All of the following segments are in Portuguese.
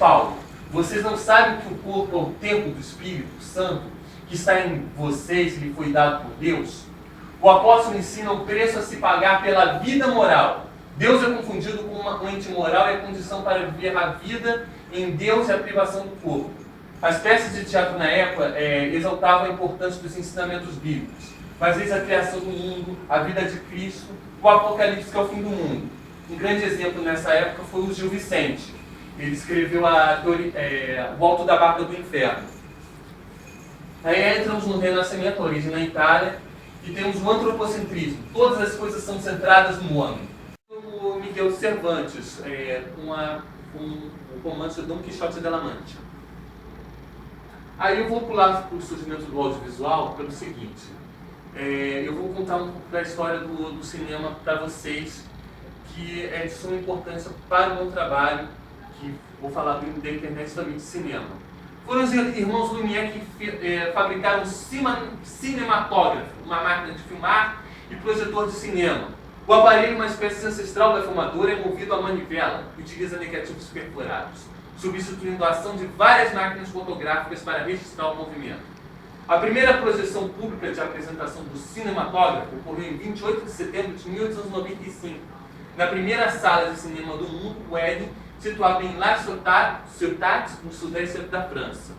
Paulo, vocês não sabem que o corpo é o templo do Espírito Santo, que está em vocês e lhe foi dado por Deus? O apóstolo ensina o preço a se pagar pela vida moral. Deus é confundido com um ente moral e a condição para viver a vida em Deus é a privação do corpo. As peças de teatro na época exaltavam a importância dos ensinamentos bíblicos. Mas eis a criação do mundo, a vida de Cristo, o Apocalipse, que é o fim do mundo. Um grande exemplo nessa época foi o Gil Vicente. Ele escreveu O Alto da Barca do Inferno. Aí entramos no Renascimento, a origem na Itália, e temos o antropocentrismo. Todas as coisas são centradas no homem. O Miguel Cervantes, com o romance Dom Quixote de la Mancha. Aí eu vou pular para o surgimento do audiovisual pelo seguinte. Eu vou contar um pouco da história do cinema para vocês, que é de suma importância para o meu trabalho, que vou falar da internet também de cinema. Foram os irmãos Lumière que fabricaram um cinematógrafo, uma máquina de filmar e projetor de cinema. O aparelho, uma espécie ancestral da filmadora, é movido a manivela e utiliza negativos perfurados, substituindo a ação de várias máquinas fotográficas para registrar o movimento. A primeira projeção pública de apresentação do cinematógrafo ocorreu em 28 de setembro de 1895, na primeira sala de cinema do mundo, o Éden, situado em La Ciotat, no sudeste da França.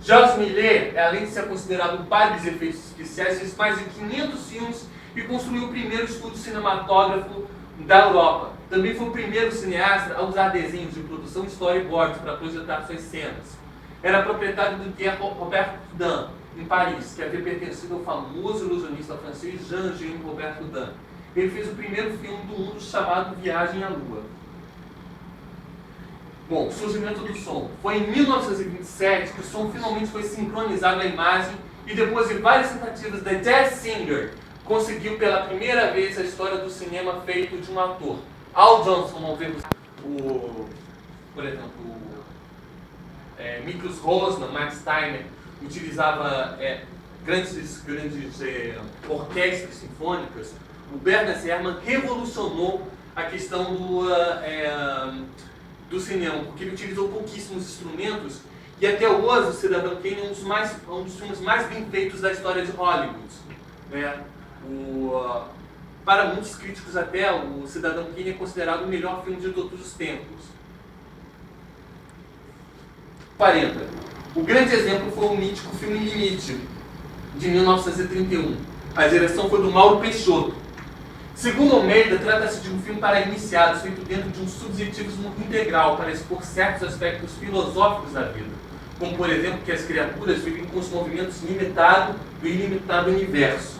Georges Méliès, além de ser considerado o pai dos efeitos especiais, fez mais de 500 filmes e construiu o primeiro estúdio cinematógrafo da Europa. Também foi o primeiro cineasta a usar desenhos de produção e storyboards para projetar suas cenas. Era proprietário do Pierre Robert Houdin, em Paris, que havia pertencido ao famoso ilusionista francês Jean Robert Houdin. Ele fez o primeiro filme do mundo chamado Viagem à Lua. Bom, o surgimento do som. Foi em 1927 que o som finalmente foi sincronizado à imagem e depois de várias tentativas da Jazz Singer, conseguiu pela primeira vez a história do cinema feito de um ator. Al Johnson, ao ver por exemplo, Miklos Rosman, Max Steiner, utilizava grandes orquestras sinfônicas. O Bernard Herrmann revolucionou a questão do cinema, porque ele utilizou pouquíssimos instrumentos e até hoje o Cidadão Kane é um dos filmes mais bem feitos da história de Hollywood. Para muitos críticos até, o Cidadão Kane é considerado o melhor filme de todos os tempos. 40. O grande exemplo foi o mítico filme Limite, de 1931. A direção foi do Mauro Peixoto. Segundo Almeida, trata-se de um filme para iniciados, feito dentro de um subjetivismo integral, para expor certos aspectos filosóficos da vida, como, por exemplo, que as criaturas vivem com os movimentos limitados do ilimitado universo.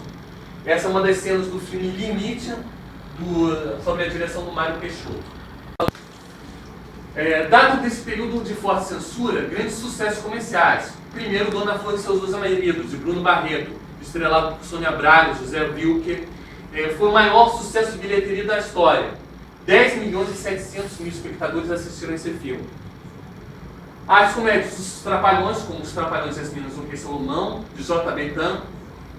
Essa é uma das cenas do filme Limite, sobre a direção do Mário Peixoto. Dado desse período de forte censura, grandes sucessos comerciais. Primeiro, Dona Flor e seus 12 maridos, de Bruno Barreto, estrelado por Sônia Braga, José Wilker. Foi o maior sucesso de bilheteria da história. 10.700.000 espectadores assistiram esse filme. As comédias Os Trapalhões, como Os Trapalhões e as Meninas do Rei Salomão, de J. Betão,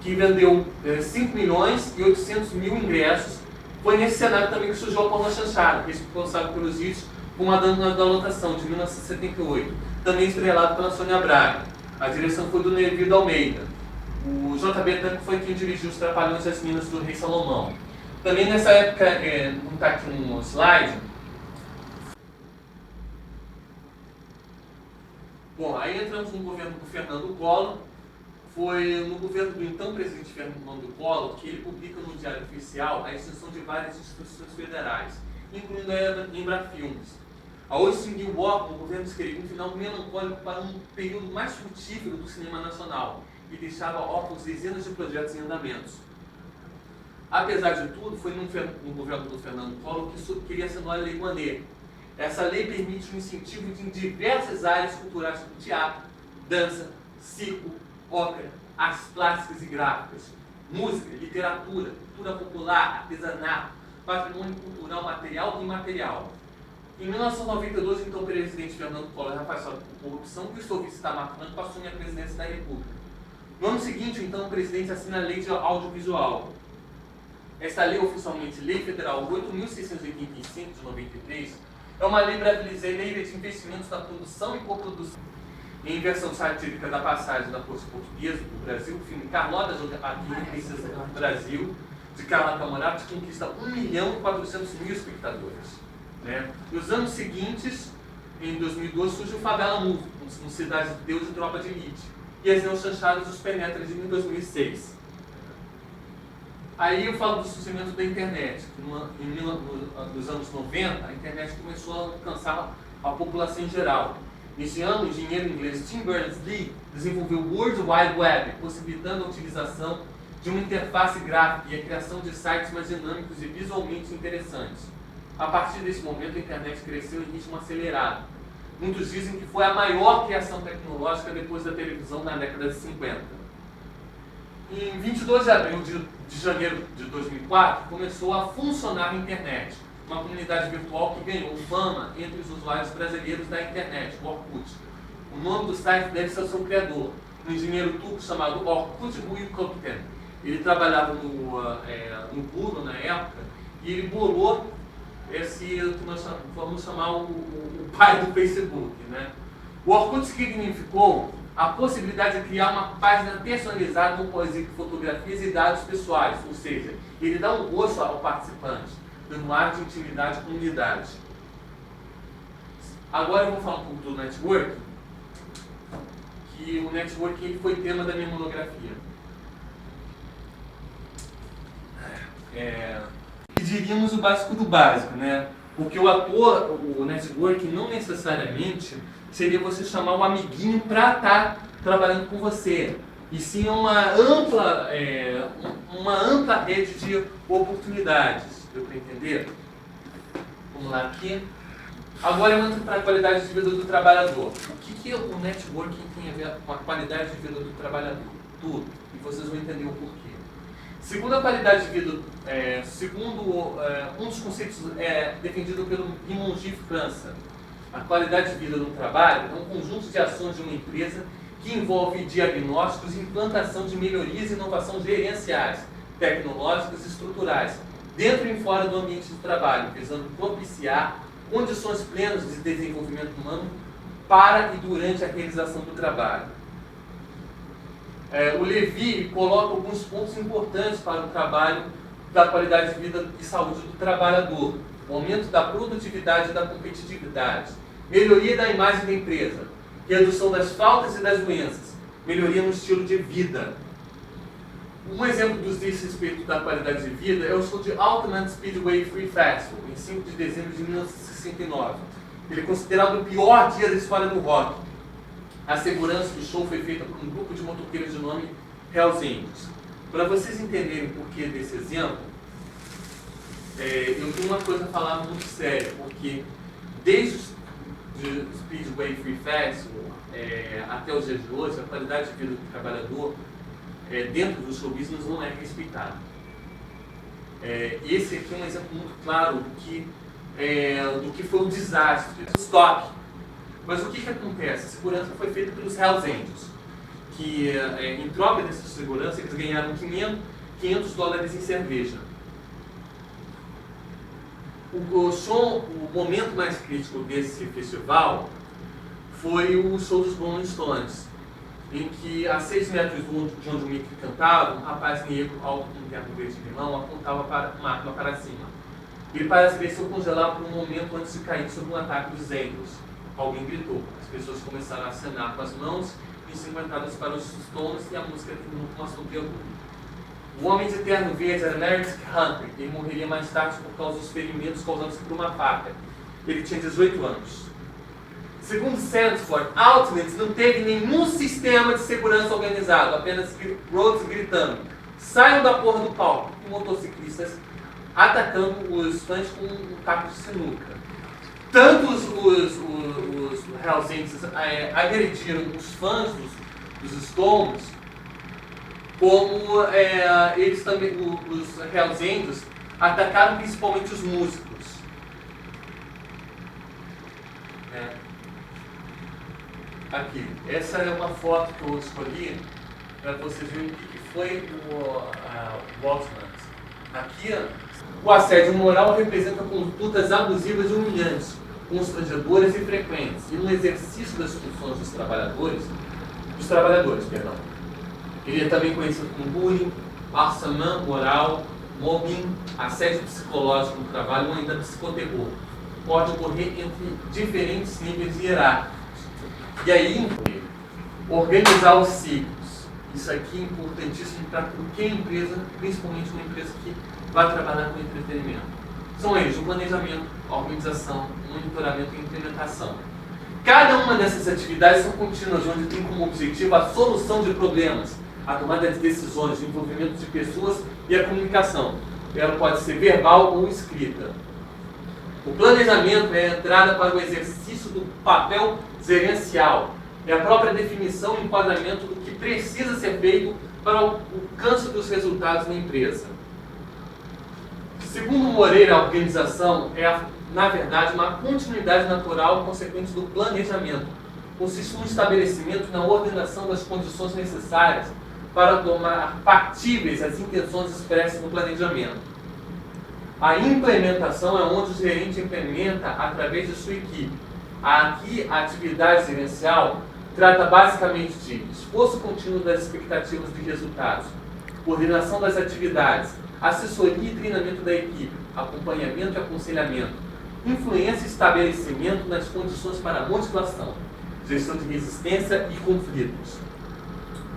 que vendeu 5.800.000 ingressos. Foi nesse cenário também que surgiu a Porno Chanchada, responsável pelos hits com a Dama da Lotação, de 1978, também estrelado pela Sônia Braga. A direção foi do Nevido Almeida. O J.B. Tanco foi quem dirigiu Os Trapalhões e as Meninas do Rei Salomão. Também nessa época, não está aqui no slide. Bom, aí entramos no governo do Fernando Collor. Foi no governo do então presidente Fernando Collor que ele publica no Diário Oficial a extinção de várias instituições federais, incluindo a Embrafilmes. Ao extinguir o órgão, o governo escreveu um final melancólico para um período mais frutífero do cinema nacional e deixava órfãos dezenas de projetos em andamentos. Apesar de tudo, foi no governo do Fernando Collor que queria assinar a Lei Rouanet. Essa lei permite um incentivo em diversas áreas culturais como teatro, dança, circo, ópera, artes plásticas e gráficas, música, literatura, cultura popular, artesanato, patrimônio cultural material e imaterial. Em 1992, então, o presidente Fernando Collor, afastado por corrupção, Cristóvão Itamar Franco assume a presidência da República. No ano seguinte, então, o presidente assina a Lei de Audiovisual. Esta lei, oficialmente Lei Federal 8.685 de 93, é uma lei brasileira de investimentos na produção e coprodução. Em versão satírica da passagem da Corte Portuguesa do Brasil, o filme Carlota aqui, Princesa do Brasil, de Carla Camarati, conquista 1.400.000 espectadores. Né? Nos anos seguintes, em 2012, surge o Favela Movie, com Cidade de Deus e Tropa de Elite. E as Neochanchadas os Penetras em 2006. Aí eu falo do surgimento da internet. Nos anos 90, a internet começou a alcançar a população em geral. Nesse ano, o engenheiro inglês Tim Berners-Lee desenvolveu o World Wide Web, possibilitando a utilização de uma interface gráfica e a criação de sites mais dinâmicos e visualmente interessantes. A partir desse momento, a internet cresceu em ritmo acelerado. Muitos dizem que foi a maior criação tecnológica depois da televisão na década de 50. Em 22 de abril de janeiro de 2004, começou a funcionar a internet, uma comunidade virtual que ganhou fama entre os usuários brasileiros da internet, o Orkut. O nome do site deve ser o seu criador, um engenheiro turco chamado Orkut Buyukopten. Ele trabalhava no Google na época e ele bolou esse que nós vamos chamar o pai do Facebook. Né? O Orkut significou a possibilidade de criar uma página personalizada com poesia, fotografias e dados pessoais, ou seja, ele dá um gosto ao participante, dando um ar de intimidade e comunidade. Agora eu vou falar um pouco do networking, que o networking foi tema da minha monografia. Diríamos o básico do básico, né? Porque o networking não necessariamente seria você chamar um amiguinho para estar trabalhando com você, e sim uma ampla rede de oportunidades. Deu para entender? Vamos lá aqui. Agora eu entro para a qualidade de vida do trabalhador. O que o networking tem a ver com a qualidade de vida do trabalhador? Tudo. E vocês vão entender o porquê. Segundo a qualidade de vida, um dos conceitos defendido pelo Raymond G. França, a qualidade de vida no trabalho é um conjunto de ações de uma empresa que envolve diagnósticos e implantação de melhorias e inovações gerenciais, tecnológicas e estruturais, dentro e fora do ambiente de trabalho, visando propiciar condições plenas de desenvolvimento humano para e durante a realização do trabalho. O Levy coloca alguns pontos importantes para o trabalho da qualidade de vida e saúde do trabalhador: o aumento da produtividade e da competitividade, melhoria da imagem da empresa, redução das faltas e das doenças, melhoria no estilo de vida. Um exemplo desse respeito da qualidade de vida é o show de Ultimate Speedway Free Festival, em 5 de dezembro de 1969. Ele é considerado o pior dia da história do rock. A segurança do show foi feita por um grupo de motoqueiros de nome Hells Angels. Para vocês entenderem o porquê desse exemplo, eu tenho uma coisa a falar muito séria, porque desde o Speedway Free Festival até os dias de hoje, a qualidade de vida do trabalhador dentro do show business não é respeitada. Esse aqui é um exemplo muito claro do que foi um desastre, do stop. Mas o que acontece? A segurança foi feita pelos Hells Angels, que em troca dessa segurança eles ganharam $500 em cerveja. O momento mais crítico desse festival foi o show dos Rolling Stones, em que a 6 metros de onde o Mick cantava, um rapaz negro alto com um terno verde de limão apontava uma arma para cima. Ele pareceu congelar por um momento antes de cair sob um ataque dos Angels. Alguém gritou, as pessoas começaram a acenar com as mãos e se encantadas para os Stones, e a música terminou com uma som de orgulho. O homem de terno verde era Larry Hunter. Ele morreria mais tarde por causa dos ferimentos causados por uma faca. Ele tinha 18 anos. Segundo Sanford, Ultimate não teve nenhum sistema de segurança organizado, apenas Rhodes gritando: saiam da porra do palco, e motociclistas atacando os fãs com um taco de sinuca. Tanto os Hells Angels agrediram os fãs dos Stones, como eles também, os Hells Angels, atacaram principalmente os músicos. Aqui, essa é uma foto que eu escolhi para vocês verem o que foi o Ultimate. Aqui, o assédio moral representa condutas abusivas e humilhantes, constrangedoras e frequentes, e no exercício das funções dos trabalhadores, perdão. Ele é também conhecido como bullying, harcèlement moral, mobbing, assédio psicológico no trabalho ou ainda psicoterror. Pode ocorrer entre diferentes níveis hierárquicos. E aí, organizar os ciclos. Isso aqui é importantíssimo para qualquer empresa, principalmente uma empresa que vai trabalhar com entretenimento. São eles o planejamento, a organização, o monitoramento e a implementação. Cada uma dessas atividades são contínuas, onde tem como objetivo a solução de problemas, a tomada de decisões, o envolvimento de pessoas e a comunicação. Ela pode ser verbal ou escrita. O planejamento é a entrada para o exercício do papel gerencial. É a própria definição e enquadramento do que precisa ser feito para o alcance dos resultados na empresa. Segundo Moreira, a organização é, na verdade, uma continuidade natural consequente do planejamento. Consiste no estabelecimento e na ordenação das condições necessárias para tornar factíveis as intenções expressas no planejamento. A implementação é onde o gerente implementa através de sua equipe. Aqui, a atividade gerencial trata basicamente de esforço contínuo das expectativas de resultados, coordenação das atividades, assessoria e treinamento da equipe, acompanhamento e aconselhamento, influência e estabelecimento das condições para a motivação, gestão de resistência e conflitos.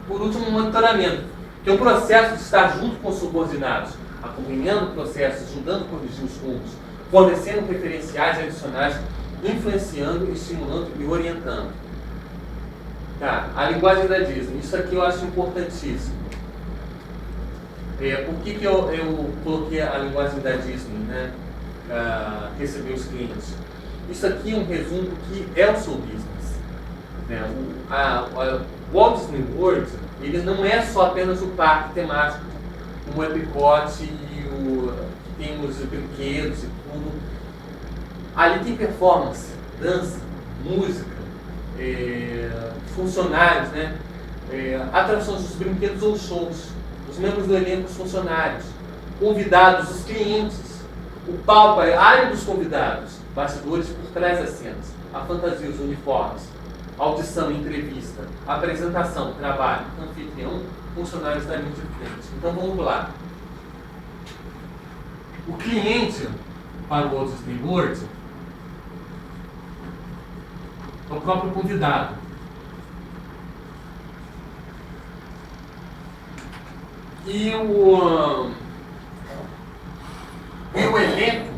Por último, o monitoramento, que é um processo de estar junto com os subordinados, acompanhando o processo, ajudando a corrigir os rumos, fornecendo referenciais adicionais, influenciando, estimulando e orientando. Tá, a linguagem da Disney, isso aqui eu acho importantíssimo. Por que eu coloquei a linguagem da Disney, né? Receber os clientes? Isso aqui é um resumo do que é o seu business. Né? O Walt Disney World, ele não é só apenas o parque temático, como o Epcot e tem os brinquedos e tudo. Ali tem performance, dança, música, funcionários, né? Atrações dos brinquedos ou shows, os membros do elenco, os funcionários, convidados, os clientes, o palco, a área dos convidados, bastidores por trás das cenas, a fantasia, os uniformes, audição, entrevista, apresentação, trabalho, anfitrião, funcionários da linha de frente. Então vamos lá. O cliente para o Walt Disney World é o próprio convidado. E o elenco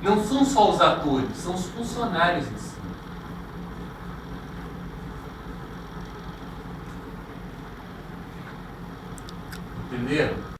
não são só os atores, são os funcionários em si. Entenderam?